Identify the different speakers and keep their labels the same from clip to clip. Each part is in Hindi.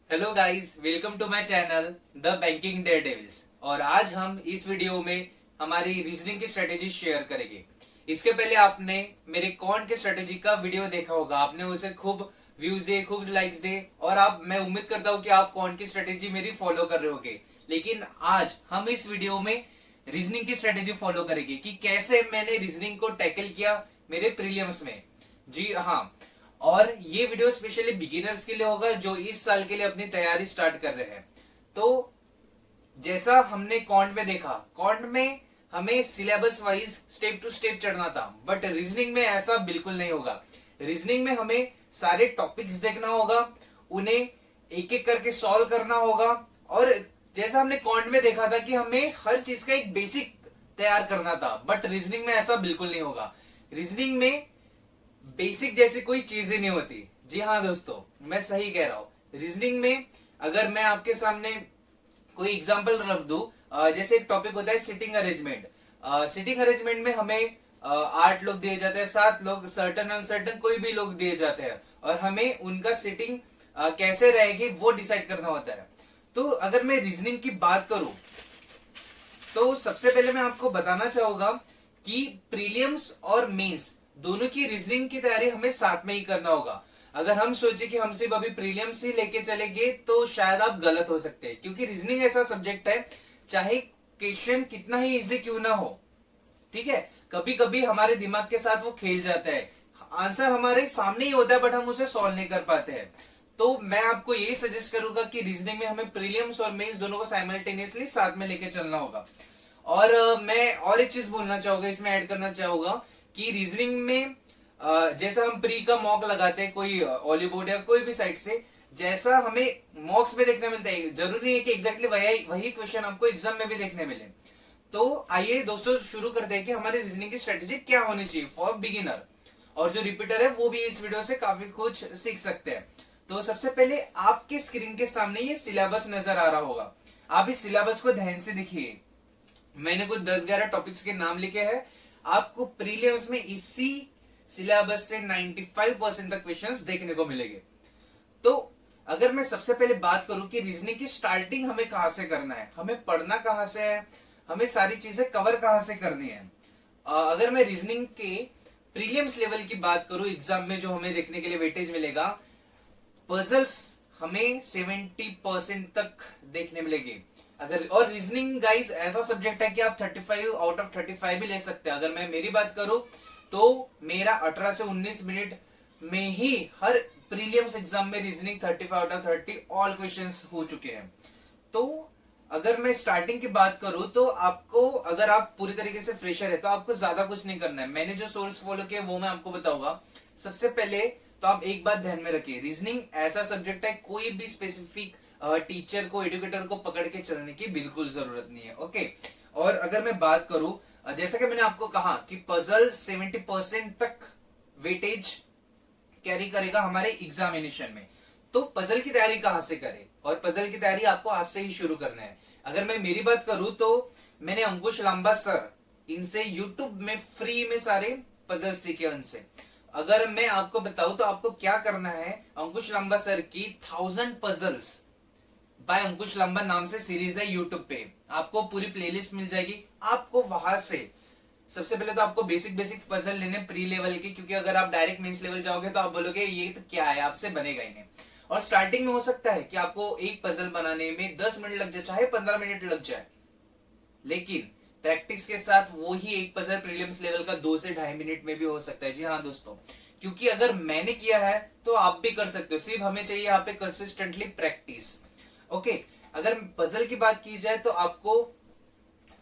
Speaker 1: Hello guys, welcome to my channel the banking daredevils. और आज हम इस वीडियो में हमारी रीजनिंग की स्ट्रेटेजी शेयर करेंगे। इसके पहले आपने मेरे कॉन्ट के स्ट्रेटेजी का वीडियो देखा होगा, आपने उसे खूब व्यूज दिए, खूब लाइक्स दिए और आप मैं उम्मीद करता हूं कि आप कॉन्ट की स्ट्रेटेजी मेरी फॉलो कर रहे होगे। लेकिन आज हम इस वीडियो में रीजनिंग की स्ट्रेटेजी फॉलो करेंगे कि कैसे मैंने रीजनिंग को टैकल किया मेरे प्रीलियम्स में। जी हाँ, और ये वीडियो स्पेशली बिगिनर्स के लिए होगा जो इस साल के लिए अपनी तैयारी स्टार्ट कर रहे हैं। तो जैसा हमने कॉन्ट में देखा, कॉन्ट में हमें syllabus wise step to step चढ़ना था, बट रीजनिंग में ऐसा बिल्कुल नहीं होगा। रीजनिंग में हमें सारे टॉपिक्स देखना होगा, उन्हें एक एक करके सॉल्व करना होगा। और जैसा हमने कॉन्ट में देखा था कि हमें हर चीज का एक बेसिक तैयार करना था, बट रीजनिंग में ऐसा बिल्कुल नहीं होगा। रीजनिंग में बेसिक जैसी कोई चीज ही नहीं होती। जी हाँ दोस्तों, मैं सही कह रहा हूं। रीजनिंग में अगर मैं आपके सामने कोई एग्जांपल रख दूं, जैसे एक टॉपिक होता है सिटिंग अरेंजमेंट। सिटिंग अरेंजमेंट में हमें 8 लोग दिए जाते हैं, 7 लोग, सर्टन अनसर्टन कोई भी लोग दिए जाते हैं और हमें उनका सिटिंग कैसे रहेगी वो डिसाइड करना होता है। तो अगर मैं रीजनिंग की बात करूं तो सबसे पहले मैं आपको बताना चाहूंगा कि प्रीलियम्स और मेंस दोनों की रीजनिंग की तैयारी हमें साथ में ही करना होगा। अगर हम सोचे कि हम सिर्फ अभी प्रीलियम्स ही लेके चलेंगे तो शायद आप गलत हो सकते हैं, क्योंकि रीजनिंग ऐसा सब्जेक्ट है, चाहे क्वेश्चन कितना ही इजी क्यों ना हो, ठीक है, कभी कभी हमारे दिमाग के साथ वो खेल जाता है। आंसर हमारे सामने ही होता है बट हम उसे सॉल्व नहीं कर पाते हैं। तो मैं आपको यही सजेस्ट करूंगा कि रीजनिंग में हमें प्रीलियम्स और मेंस दोनों को साइमल्टेनियसली साथ में लेके चलना होगा। और मैं और एक चीज बोलना चाहूंगा, इसमें ऐड करना चाहूंगा कि रीजनिंग में जैसा हम प्री का मॉक लगाते हैं कोई ऑलीवुड या कोई भी साइट से, जैसा हमें मॉक्स में देखने मिलता है, जरूरी नहीं है कि एग्जैक्टली वही क्वेश्चन आपको एग्जाम में भी देखने मिले। तो आइए दोस्तों शुरू करते हैं कि हमारी रीजनिंग की स्ट्रेटेजी क्या होनी चाहिए फॉर बिगिनर। और जो रिपीटर है वो भी इस वीडियो से काफी कुछ सीख सकते हैं। तो सबसे पहले आपके स्क्रीन के सामने ये सिलेबस नजर आ रहा होगा, आप इस सिलेबस को ध्यान से देखिए। मैंने कुछ 10-11 टॉपिक्स के नाम लिखे हैं। आपको प्रीलिम्स में इसी सिलेबस से 95% तक क्वेश्चंस देखने को मिलेंगे। तो अगर मैं सबसे पहले बात करूं कि रीजनिंग की स्टार्टिंग हमें कहां से करना है, हमें पढ़ना कहां से है, हमें सारी चीजें कवर कहां से करनी है। अगर मैं रीजनिंग के प्रीलिम्स लेवल की बात करूं, एग्जाम में जो हमें देखने के लिए वेटेज मिलेगा, पजल्स हमें 70% तक देखने मिलेंगे। अगर और रीजनिंग गाइस ऐसा सब्जेक्ट है कि आप 35 आउट ऑफ 35 भी ले सकते हैं। अगर मैं मेरी बात करूं तो मेरा 18 से 19 मिनट में ही हर प्रीलियम्स एग्जाम में reasoning 35 out of 30 all questions हो चुके हैं। तो अगर मैं स्टार्टिंग की बात करूं तो आपको, अगर आप पूरी तरीके से फ्रेशर है तो आपको ज्यादा कुछ नहीं करना है। मैंने जो सोर्स फॉलो किया वो मैं आपको बताऊंगा। सबसे पहले तो आप एक बात ध्यान में रखिए, रीजनिंग ऐसा सब्जेक्ट है, कोई भी स्पेसिफिक टीचर को, एजुकेटर को पकड़ के चलने की बिल्कुल जरूरत नहीं है। ओके, और अगर मैं बात करूं, जैसा कि मैंने आपको कहा कि पजल 70% तक वेटेज कैरी करेगा हमारे एग्जामिनेशन में। तो पजल की तैयारी कहां से करें, और पजल की तैयारी आपको आज से ही शुरू करना है। अगर मैं मेरी बात करूं तो मैंने अंकुश लांबा सर, इनसे यूट्यूब में फ्री में सारे पजल सीखे उनसे। अगर मैं आपको बताऊं तो आपको क्या करना है, अंकुश लांबा सर की 1000 पजल्स बाय अंकुश लांबा नाम से सीरीज है यूट्यूब पे, आपको पूरी प्लेलिस्ट मिल जाएगी। आपको वहां से सबसे पहले तो आपको बेसिक बेसिक पजल लेने प्री लेवल के, क्योंकि अगर आप डायरेक्ट मेंस लेवल जाओगे तो आप बोलोगे ये तो क्या है, आपसे बनेगा ही नहीं। और स्टार्टिंग में हो सकता है कि आपको एक पजल बनाने में 10 मिनट लग जाए, चाहे 15 मिनट लग जाए, लेकिन प्रैक्टिस के साथ वो ही एक पजल प्रीलिम्स लेवल का 2 से 2.5 मिनट में भी हो सकता है। जी हाँ दोस्तों, क्योंकि अगर मैंने किया है तो आप भी कर सकते हो, सिर्फ हमें चाहिए यहाँ पे कंसिस्टेंटली प्रैक्टिस। ओके, अगर पजल की बात की जाए तो आपको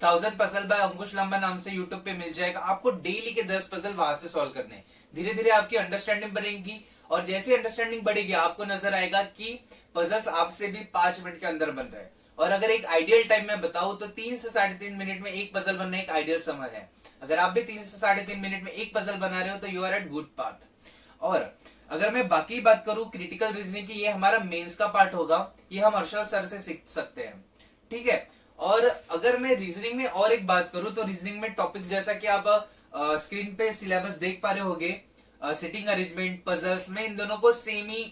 Speaker 1: 1000 पजल बाय अंकुश लांबा नाम से यूट्यूब पे मिल जाएगा। आपको डेली के 10 पजल वहां से सॉल्व करने हैं। धीरे धीरे आपकी अंडरस्टैंडिंग बढ़ेगी, और जैसे अंडरस्टैंडिंग बढ़ेगी आपको नजर आएगा कि पजल्स आपसे भी 5 मिनट के अंदर बन रहे हैं। और अगर एक आइडियल टाइम में बताऊं तो 3 से 3.5 मिनट में एक पजल बनना एक आइडियल समय है। अगर आप भी 3 से 3.5 मिनट में एक पजल बना रहे हो तो you are at good path. और अगर मैं बाकी बात करूं क्रिटिकल रीजनिंग की, ये हमारा मेंस का पार्ट होगा, ये हम अर्शल सर से सीख सकते हैं, ठीक है। और अगर मैं रीजनिंग में और एक बात करूं तो रीजनिंग में टॉपिक्स जैसा कि आप स्क्रीन पे सिलेबस देख पा रहे होगे, सिटिंग अरेंजमेंट, पजल्स में इन दोनों को सेम ही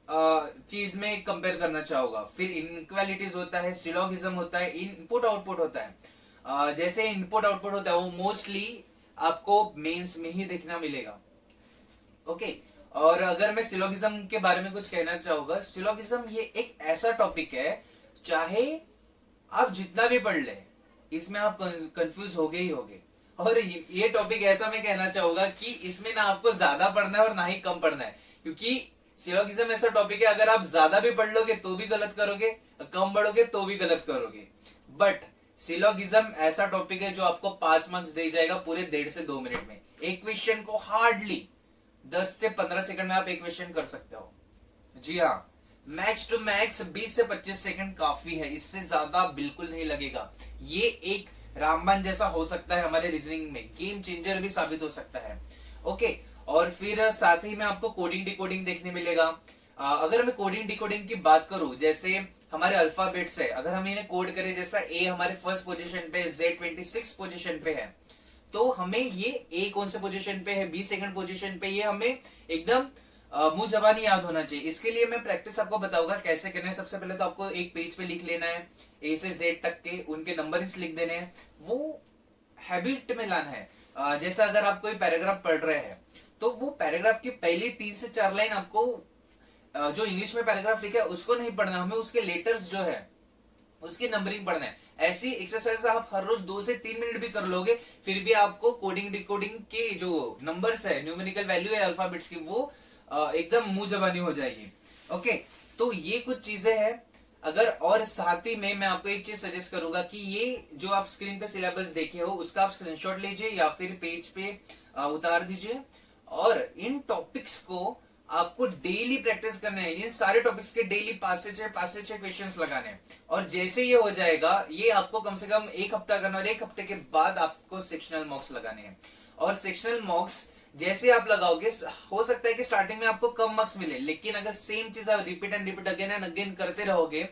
Speaker 1: चीज में कंपेयर करना चाहूंगा। फिर इनइक्वालिटीज होता है, सिलोगिज्म होता है, इनपुट आउटपुट होता है। जैसे इनपुट आउटपुट होता है वो मोस्टली आपको मेंस में ही देखना मिलेगा। ओके, और अगर मैं सिलोगिज्म के बारे में कुछ कहना चाहूंगा, सिलोगिज्म ये एक ऐसा टॉपिक है, चाहे आप जितना भी पढ़ ले इसमें आप कंफ्यूज होगे ही होगे। और ये टॉपिक ऐसा मैं कहना चाहूंगा कि इसमें ना आपको ज्यादा पढ़ना है और ना ही कम पढ़ना है, क्योंकि सिलोगिज्म ऐसा टॉपिक है अगर आप ज्यादा भी पढ़ लोगे तो भी गलत करोगे, कम पढ़ोगे तो भी गलत करोगे। बट सिलोगिज्म ऐसा टॉपिक है जो आपको 5 मार्क्स दे जाएगा पूरे 1.5 से 2 मिनट में। एक क्वेश्चन को हार्डली 10 से 15 सेकंड में आप एक क्वेश्चन कर सकते हो। जी हाँ, मैक्स टू मैक्स 20 से 25 सेकंड काफी है, इससे ज्यादा बिल्कुल नहीं लगेगा। ये एक रामबाण जैसा हो सकता है हमारे रीजनिंग में, गेम चेंजर भी साबित हो सकता है। ओके, और फिर साथ ही में आपको कोडिंग डिकोडिंग देखने मिलेगा। अगर मैं कोडिंग डिकोडिंग की बात करूं, जैसे हमारे अल्फाबेट्स है, अगर हम इन्हें कोड करें, जैसा ए हमारे फर्स्ट पोजीशन पे, Z 26 पोजीशन पे है, तो हमें ये ए कौन से पोजीशन पे है, बी सेकंड पोजीशन पे, ये हमें एकदम मुंह जबानी याद होना चाहिए। इसके लिए मैं प्रैक्टिस आपको बताऊंगा कैसे करना है। सबसे पहले तो आपको एक पेज पे लिख लेना है, ए से जेड तक के उनके नंबर्स लिख देने हैं, वो हैबिट में लाना है। जैसा अगर आप कोई पैराग्राफ पढ़ रहे हैं तो वो पैराग्राफ की पहली 3 से 4 लाइन आपको जो इंग्लिश में पैराग्राफ लिखा है उसको नहीं पढ़ना, हमें उसके लेटर्स जो है उसकी नंबरिंग पढ़ना है। ऐसी एक्सरसाइज आप हर रोज 2 से 3 मिनट भी कर लोगे, फिर भी आपको कोडिंग डिकोडिंग के जो नंबर्स है, न्यूमेरिकल वैल्यू है अल्फाबेट्स की, वो एकदम मुंह जबानी हो जाएगी। ओके, तो ये कुछ चीजें हैं। अगर और साथ ही में मैं आपको एक चीज सजेस्ट करूंगा कि ये जो आप स्क्रीन पे सिलेबस देखे हो उसका आप स्क्रीनशॉट लीजिए या फिर पेज पे उतार दीजिए, और इन टॉपिक्स को आपको डेली प्रैक्टिस करना है। इन सारे टॉपिक्स के डेली 5 से 6 क्वेश्चंस लगाने हैं, और जैसे ये हो जाएगा, ये आपको कम से कम 1 हफ्ता करना, और 1 हफ्ते के बाद आपको सेक्शनल मार्क्स लगाने हैं। और सेक्शनल मार्क्स जैसे आप लगाओगे, हो सकता है कि स्टार्टिंग में आपको कम मार्क्स मिले, लेकिन अगर सेम चीज आप repeat and repeat again and again करते रहोगे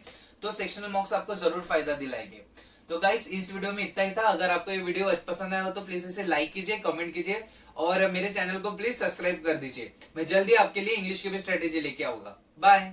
Speaker 1: तो सेक्शनल मार्क्स आपको जरूर फायदा दिलाएंगे। तो गाइस, इस वीडियो में इतना ही था। अगर आपको ये वीडियो पसंद आया हो तो प्लीज इसे लाइक कीजिए, कमेंट कीजिए, और मेरे चैनल को प्लीज सब्सक्राइब कर दीजिए। मैं जल्दी आपके लिए इंग्लिश की भी स्ट्रेटेजी लेके आऊंगा। बाय।